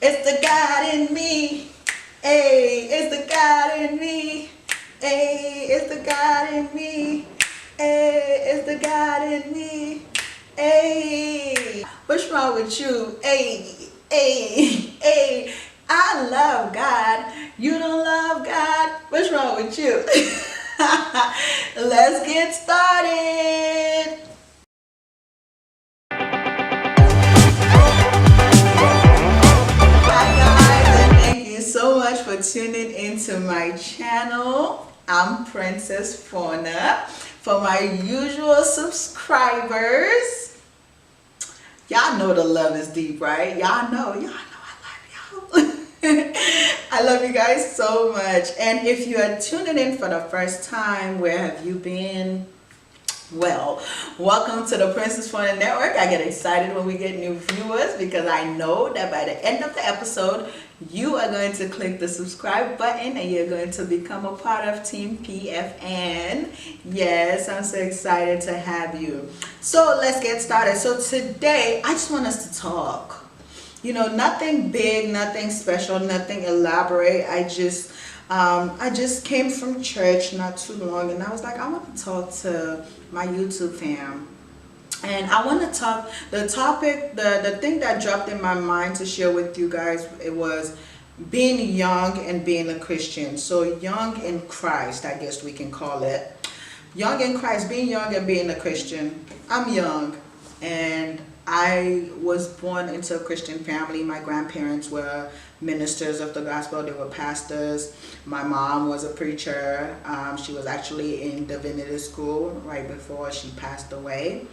It's the God in me. Hey, it's the God in me. Hey, it's the God in me. Hey, it's the God in me. Hey, what's wrong with you? Hey, hey, hey. I love God. You don't love God. What's wrong with you? Let's get started. Hi guys, and thank you so much for tuning into my channel. I'm Princess Fornah. For my usual subscribers, y'all know the love is deep, right? Y'all know I love y'all. I love you guys so much. And if you are tuning in for the first time, where have you been? Well, welcome to the Princess Fornah Network. I get excited when we get new viewers because I know that by the end of the episode, you are going to click the subscribe button and you're going to become a part of Team PFN. Yes, I'm so excited to have you. So let's get started. So today, I just want us to talk. You know, nothing big, nothing special, nothing elaborate. I just came from church not too long, and I was like, I want to talk to my YouTube fam. And I want to talk, the topic, the thing that dropped in my mind to share with you guys, it was being young and being a Christian. So young in Christ, I guess we can call it. Young in Christ, being young and being a Christian. I'm young, and I was born into a Christian family. My grandparents were ministers of the gospel. They were pastors. My mom was a preacher. She was actually in divinity school right before she passed away.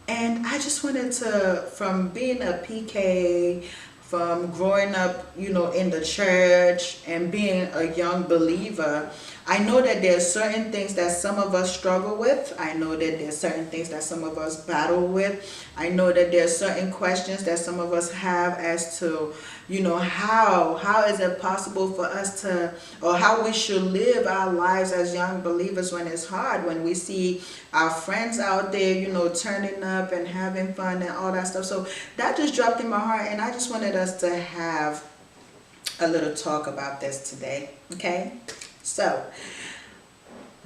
And I just wanted to, from being a PK, from growing up, you know, in the church and being a young believer, I know that there are certain things that some of us struggle with. I know that there are certain things that some of us battle with. I know that there are certain questions that some of us have as to, you know, how is it possible for us to, or how we should live our lives as young believers when it's hard, when we see our friends out there, you know, turning up and having fun and all that stuff. So that just dropped in my heart, and I just wanted us to have a little talk about this today. Okay, so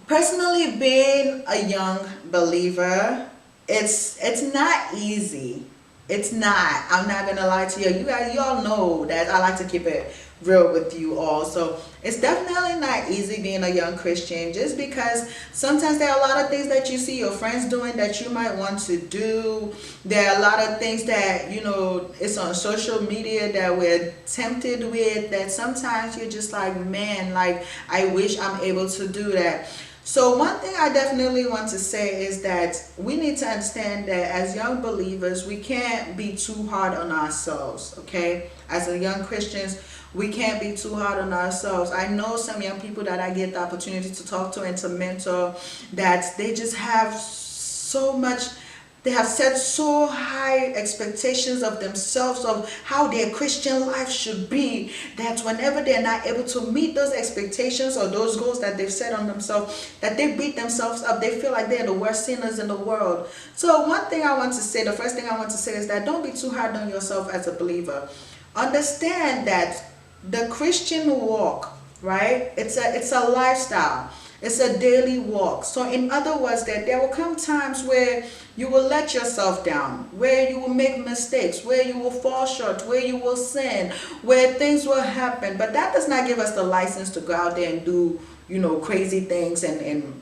personally, being a young believer, it's not easy. It's not. I'm not gonna lie to you. You guys, you all know that I like to keep it real with you all. So it's definitely not easy being a young Christian, just because sometimes there are a lot of things that you see your friends doing that you might want to do. There are a lot of things that, you know, it's on social media that we're tempted with, that sometimes you're just like, man, like, I wish I'm able to do that. So one thing I definitely want to say is that we need to understand that as young believers, we can't be too hard on ourselves, okay? As a young Christians, we can't be too hard on ourselves. I know some young people that I get the opportunity to talk to and to mentor, that they just have so much, they have set so high expectations of themselves, of how their Christian life should be, that whenever they're not able to meet those expectations or those goals that they've set on themselves, that they beat themselves up. They feel like they're the worst sinners in the world. So one thing I want to say, the first thing I want to say is that don't be too hard on yourself as a believer. Understand that the Christian walk, right? It's a lifestyle. It's a daily walk. So in other words, that there will come times where you will let yourself down, where you will make mistakes, where you will fall short, where you will sin, where things will happen. But that does not give us the license to go out there and do, you know, crazy things and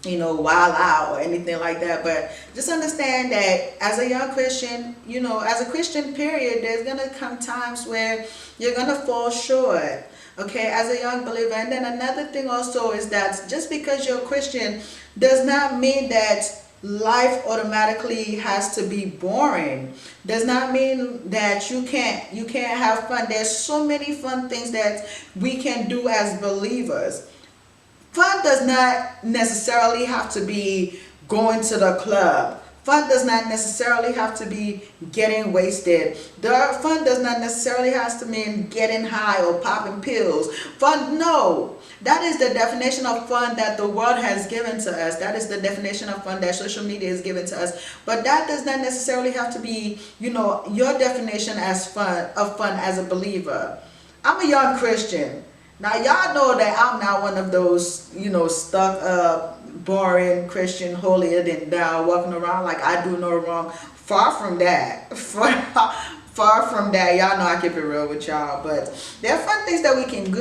you know, wild out or anything like that. But just understand that as a young Christian, you know, as a Christian period, there's gonna come times where you're gonna fall short, okay, as a young believer. And then another thing also is that just because you're a Christian does not mean that life automatically has to be boring. Does not mean that you can't have fun. There's so many fun things that we can do as believers. Fun does not necessarily have to be going to the club. Fun does not necessarily have to be getting wasted. Fun does not necessarily have to mean getting high or popping pills. Fun, no. That is the definition of fun that the world has given to us. That is the definition of fun that social media has given to us. But that does not necessarily have to be, your definition as fun as a believer. I'm a young Christian. Now y'all know that I'm not one of those, stuck up, boring Christian, holier than thou, walking around like I do no wrong. Far from that. Far from that. Y'all know I keep it real with y'all. But there are fun things that we can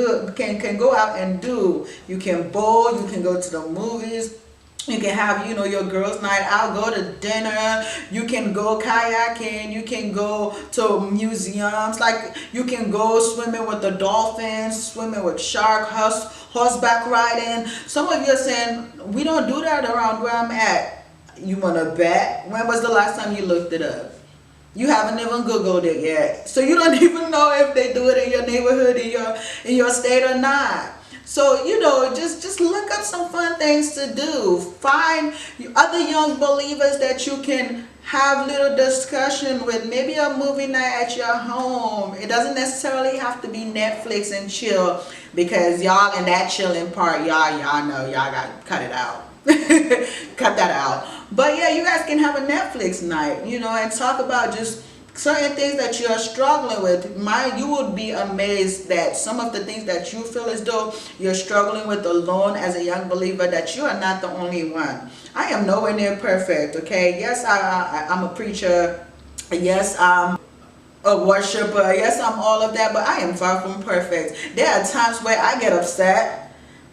go out and do. You can bowl, you can go to the movies. You can have, your girls' night out, go to dinner. You can go kayaking. You can go to museums. Like, you can go swimming with the dolphins, swimming with shark, horseback riding. Some of you are saying, we don't do that around where I'm at. You want to bet? When was the last time you looked it up? You haven't even Googled it yet. So you don't even know if they do it in your neighborhood, in your state or not. So, just look up some fun things to do. Find other young believers that you can have little discussion with. Maybe a movie night at your home. It doesn't necessarily have to be Netflix and chill, because y'all in that chilling part, y'all know y'all got to cut it out. Cut that out. But yeah, you guys can have a Netflix night, and talk about just certain things that you are struggling with. You would be amazed that some of the things that you feel as though you're struggling with alone as a young believer, that you are not the only one. I am nowhere near perfect, okay? Yes, I'm a preacher. Yes, I'm a worshiper. Yes, I'm all of that, but I am far from perfect. There are times where I get upset.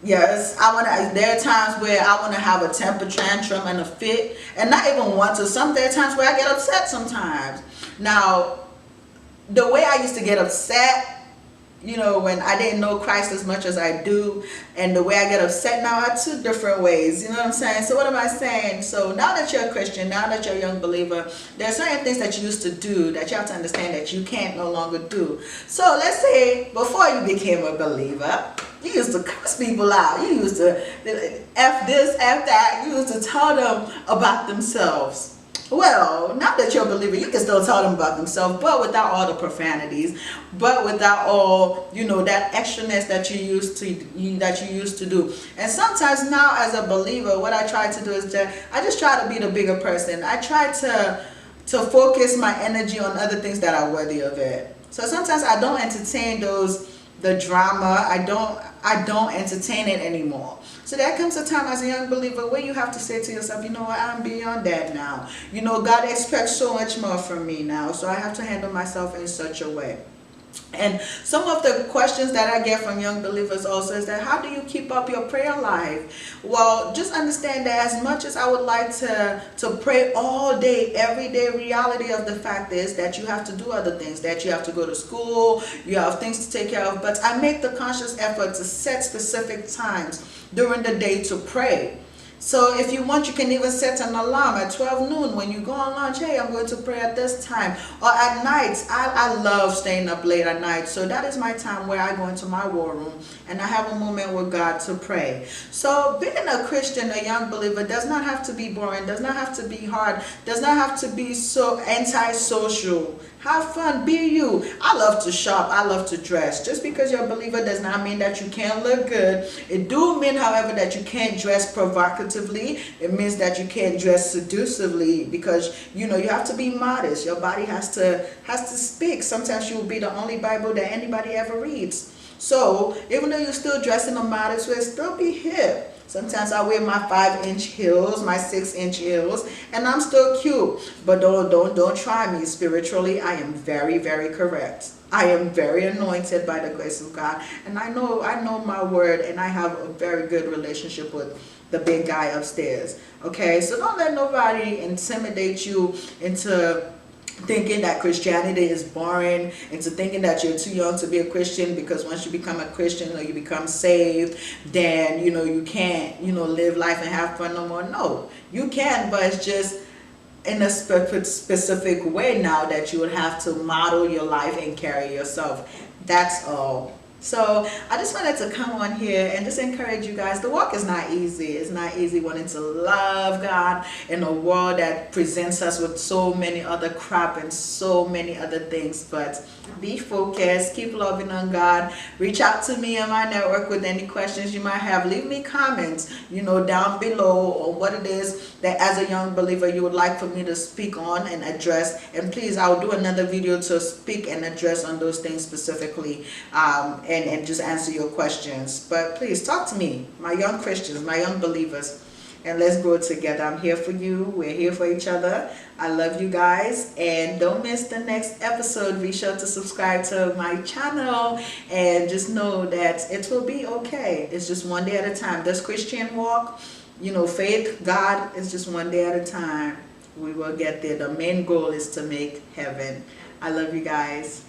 Yes, there are times where I want to have a temper tantrum and a fit, and not even want to. There are times where I get upset sometimes. Now, the way I used to get upset, when I didn't know Christ as much as I do, and the way I get upset now are two different ways. You know what I'm saying? So what am I saying? So now that you're a Christian, now that you're a young believer, there are certain things that you used to do that you have to understand that you can't no longer do. So let's say before you became a believer, you used to curse people out. You used to F this, F that. You used to tell them about themselves. Well, now that you're a believer, you can still tell them about themselves, but without all the profanities, but without all, that extraness that you used to do. And sometimes now as a believer, what I try to do is that I just try to be the bigger person. I try to focus my energy on other things that are worthy of it. So sometimes I don't entertain the drama. I don't entertain it anymore. So there comes a time as a young believer where you have to say to yourself, what, I'm beyond that now. God expects so much more from me now, so I have to handle myself in such a way. And some of the questions that I get from young believers also is that, how do you keep up your prayer life? Well, just understand that as much as I would like to pray all day, every day, reality of the fact is that you have to do other things, that you have to go to school, you have things to take care of. But I make the conscious effort to set specific times during the day to pray. So if you want, you can even set an alarm at 12 noon when you go on lunch. Hey, I'm going to pray at this time. Or at night. I love staying up late at night. So that is my time where I go into my war room and I have a moment with God to pray. So being a Christian, a young believer, does not have to be boring, does not have to be hard, does not have to be so antisocial. Have fun, be you. I love to shop, I love to dress. Just because you're a believer does not mean that you can't look good. It do mean, however, that you can't dress provocatively. It means that you can't dress seductively, because you have to be modest. Your body has to speak. Sometimes you will be the only Bible that anybody ever reads. So even though you're still dressed in a modest way, still be hip. Sometimes I wear my 5-inch heels, my 6-inch heels, and I'm still cute. But don't try me spiritually. I am very, very correct. I am very anointed by the grace of God, and I know my word, and I have a very good relationship with the big guy upstairs. Okay, so don't let nobody intimidate you into thinking that Christianity is boring, into thinking that you're too young to be a Christian, because once you become a Christian or you become saved, then you can't live life and have fun no more. No, you can, but it's just in a specific way now that you would have to model your life and carry yourself. That's all. So I just wanted to come on here and just encourage you guys. The walk is not easy. It's not easy wanting to love God in a world that presents us with so many other crap and so many other things. But be focused. Keep loving on God. Reach out to me on my network with any questions you might have. Leave me comments, down below, or what it is that as a young believer you would like for me to speak on and address. And please, I'll do another video to speak and address on those things specifically, and just answer your questions. But please talk to me, my young Christians, my young believers, and let's grow together. I'm here for you. We're here for each other. I love you guys, and don't miss the next episode. Be sure to subscribe to my channel, and just know that it will be okay. It's just one day at a time. This Christian walk, faith, God, is just one day at a time. We will get there. The main goal is to make heaven. I love you guys.